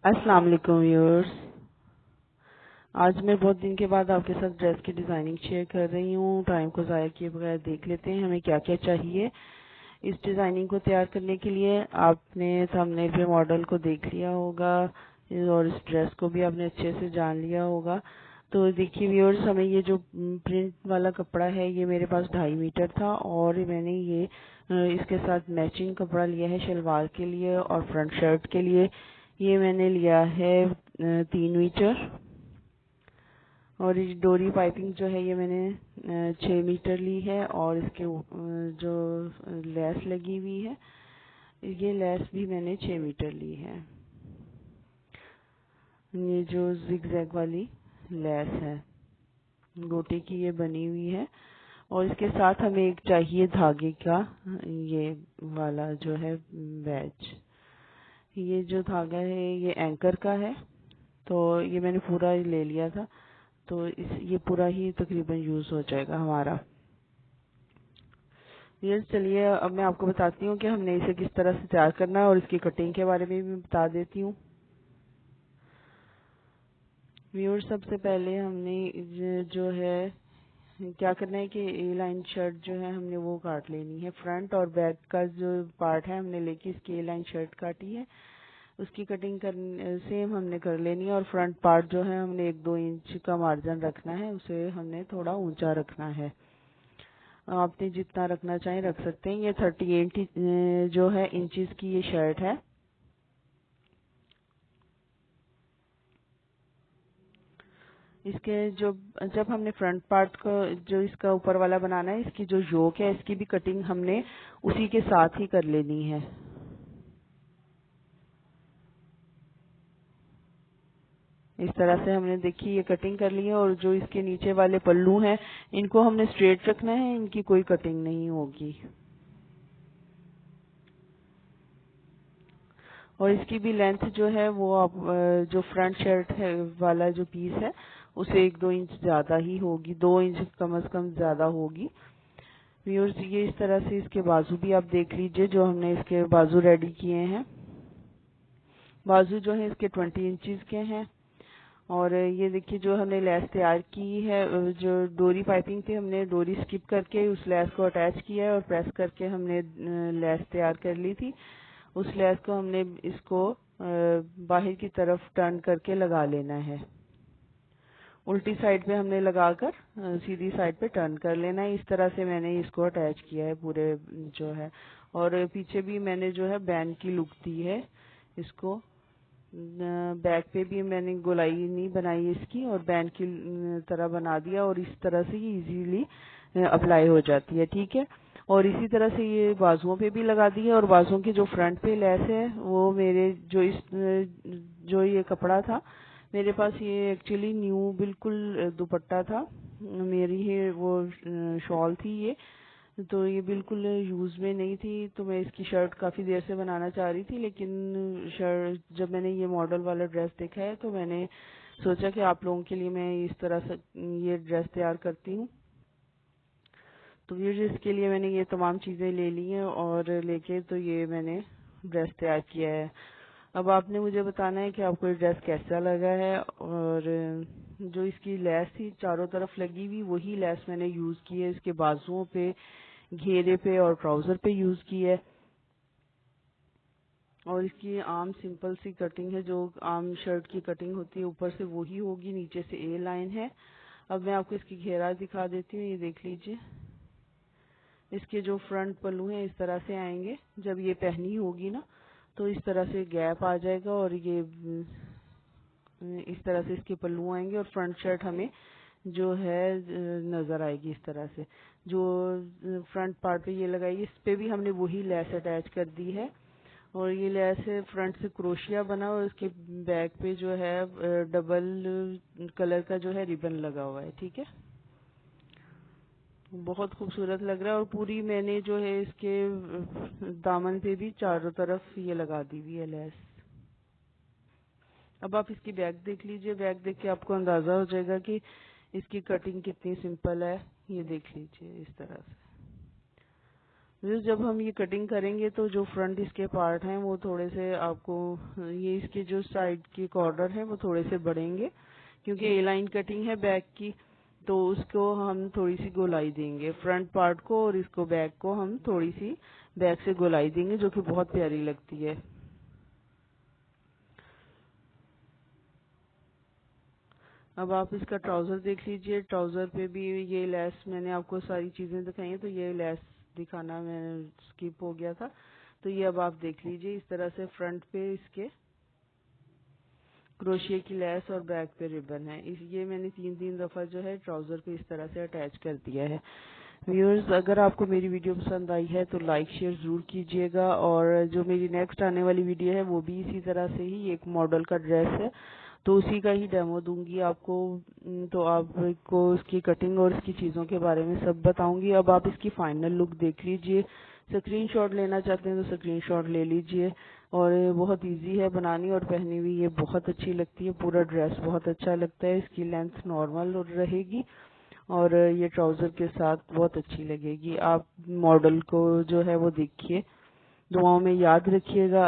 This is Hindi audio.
अस्सलाम वालेकुम व्यूअर्स। आज मैं बहुत दिन के बाद आपके साथ ड्रेस की डिजाइनिंग शेयर कर रही हूँ। टाइम को ज़ाया किए बगैर देख लेते हैं हमें क्या क्या चाहिए। इस डिजाइनिंग को तैयार करने के लिए आपने थंबनेल पे मॉडल को देख लिया होगा और इस ड्रेस को भी आपने अच्छे से जान लिया होगा। तो देखिए व्यूअर्स, हमें ये जो प्रिंट वाला कपड़ा है ये मेरे पास 2.5 मीटर था और मैंने ये इसके साथ मैचिंग कपड़ा लिया है शलवार के लिए और फ्रंट शर्ट के लिए। ये मैंने लिया है 3 मीटर और ये डोरी पाइपिंग जो है ये मैंने 6 मीटर ली है और इसके जो लेस लगी हुई है ये लेस भी मैंने 6 मीटर ली है। ये जो जिगजैग वाली लेस है गोटे की ये बनी हुई है और इसके साथ हमें एक चाहिए धागे का ये वाला जो है बैच। ये जो धागा है ये एंकर का है तो ये मैंने पूरा ले लिया था। तो ये पूरा ही तकरीबन यूज हो जाएगा हमारा। ये चलिए अब मैं आपको बताती हूँ कि हमने इसे किस तरह से तैयार करना है और इसकी कटिंग के बारे में भी बता देती हूँ। व्यूअर्स, सबसे पहले हमने जो है क्या करना है कि ए लाइन शर्ट जो है हमने वो काट लेनी है। फ्रंट और बैक का जो पार्ट है हमने लेके इसकी ए लाइन शर्ट काटी है, उसकी कटिंग कर सेम हमने कर लेनी है। और फ्रंट पार्ट जो है हमने 1-2 इंच का मार्जिन रखना है, उसे हमने थोड़ा ऊंचा रखना है। आपने जितना रखना चाहें रख सकते हैं। ये 38 जो है इंचेस की ये शर्ट है। इसके जो जब हमने फ्रंट पार्ट को जो इसका ऊपर वाला बनाना है, इसकी जो योक है इसकी भी कटिंग हमने उसी के साथ ही कर लेनी है। इस तरह से हमने देखिए ये कटिंग कर ली है और जो इसके नीचे वाले पल्लू हैं इनको हमने स्ट्रेट रखना है, इनकी कोई कटिंग नहीं होगी। और इसकी भी लेंथ जो है वो आप जो फ्रंट शर्ट है वाला जो पीस है उसे 1-2 इंच ज्यादा ही होगी, 2 इंच कम से कम ज्यादा होगी। व्यूअर्स, ये इस तरह से इसके बाजू भी आप देख लीजिए जो हमने इसके बाजू रेडी किए हैं। बाजू जो है इसके 20 इंचेस के हैं। और ये देखिए जो हमने लेस तैयार की है, जो डोरी पाइपिंग थी हमने डोरी स्किप करके उस लेस को अटैच किया है और प्रेस करके हमने लेस तैयार कर ली थी। उस लेस को हमने इसको बाहर की तरफ टर्न करके लगा लेना है। उल्टी साइड पे हमने लगाकर सीधी साइड पे टर्न कर लेना है। इस तरह से मैंने इसको अटैच किया है पूरे जो है। और पीछे भी मैंने जो है बैंड की लुक दी है इसको। बैक पे भी मैंने गोलाई नहीं बनाई इसकी और बैंड की तरह बना दिया और इस तरह से ये इजीली अप्लाई हो जाती है। ठीक है। और इसी तरह से ये बाजुओं पे भी लगा दी है और बाजुओं के जो फ्रंट पे लेस है वो मेरे जो ये कपड़ा था मेरे पास, ये एक्चुअली न्यू बिल्कुल दुपट्टा था मेरी है वो शॉल थी ये। तो ये बिल्कुल यूज में नहीं थी तो मैं इसकी शर्ट काफी देर से बनाना चाह रही थी, लेकिन शर्ट जब मैंने ये मॉडल वाला ड्रेस देखा है तो मैंने सोचा कि आप लोगों के लिए मैं इस तरह से ये ड्रेस तैयार करती हूँ। तो ये इसके लिए मैंने ये तमाम चीजें ले ली हैं और लेके तो ये मैंने ड्रेस तैयार किया है। अब आपने मुझे बताना है कि आपको ये ड्रेस कैसा लगा है। और जो इसकी लेस थी चारों तरफ लगी हुई वही लेस मैंने यूज की है इसके बाजुओं पे, घेरे पे और ट्राउजर पे यूज की है। और इसकी आम सिंपल सी कटिंग है, जो आम शर्ट की कटिंग होती है ऊपर से वही होगी, नीचे से ए लाइन है। अब मैं आपको इसकी घेरा दिखा देती हूँ, ये देख लीजिए। इसके जो फ्रंट पल्लू हैं इस तरह से आएंगे। जब ये पहनी होगी ना तो इस तरह से गैप आ जाएगा और ये इस तरह से इसके पल्लू आएंगे और फ्रंट शर्ट हमें जो है नजर आएगी इस तरह से। जो फ्रंट पार्ट पे ये लगाई इस पे भी हमने वही लेस अटैच कर दी है और ये लेस है फ्रंट से क्रोशिया बना और इसके बैक पे जो है डबल कलर का जो है रिबन लगा हुआ है। ठीक है, बहुत खूबसूरत लग रहा है। और पूरी मैंने जो है इसके दामन पे भी चारों तरफ ये लगा दी हुई है लेस। अब आप इसकी बैक देख लीजिए, बैक देख के आपको अंदाजा हो जाएगा कि इसकी कटिंग कितनी सिंपल है। ये देख लीजिए इस तरह से। जब हम ये कटिंग करेंगे तो जो फ्रंट इसके पार्ट हैं वो थोड़े से आपको, ये इसके जो साइड के कॉर्नर हैं वो थोड़े से बढ़ेंगे, क्योंकि ए लाइन कटिंग है बैक की, तो उसको हम थोड़ी सी गोलाई देंगे फ्रंट पार्ट को, और इसको बैक को हम थोड़ी सी बैक से गोलाई देंगे, जो कि बहुत प्यारी लगती है। अब आप इसका ट्राउजर देख लीजिए। ट्राउजर पे भी ये लेस, मैंने आपको सारी चीजें दिखाई हैं, तो ये लेस दिखाना मैं स्किप हो गया था, तो ये अब आप देख लीजिए। इस तरह से फ्रंट पे इसके क्रोशिया की लेस और बैक पे रिबन है। ये मैंने तीन दफा जो है ट्राउजर पे इस तरह से अटैच कर दिया है। व्यूअर्स, अगर आपको मेरी वीडियो पसंद आई है तो लाइक शेयर जरूर कीजिएगा, और जो मेरी नेक्स्ट आने वाली वीडियो है वो भी इसी तरह से ही एक मॉडल का ड्रेस है, तो उसी का ही डेमो दूंगी आपको। तो आपको इसकी कटिंग और इसकी चीज़ों के बारे में सब बताऊंगी। अब आप इसकी फाइनल लुक देख लीजिए। स्क्रीनशॉट लेना चाहते हैं तो स्क्रीनशॉट ले लीजिए। और ये बहुत इजी है बनानी, और पहनी हुई ये बहुत अच्छी लगती है। पूरा ड्रेस बहुत अच्छा लगता है। इसकी लेंथ नॉर्मल रहेगी, और ये ट्राउजर के साथ बहुत अच्छी लगेगी। आप मॉडल को जो है वो देखिए। दुआओं में याद रखिएगा।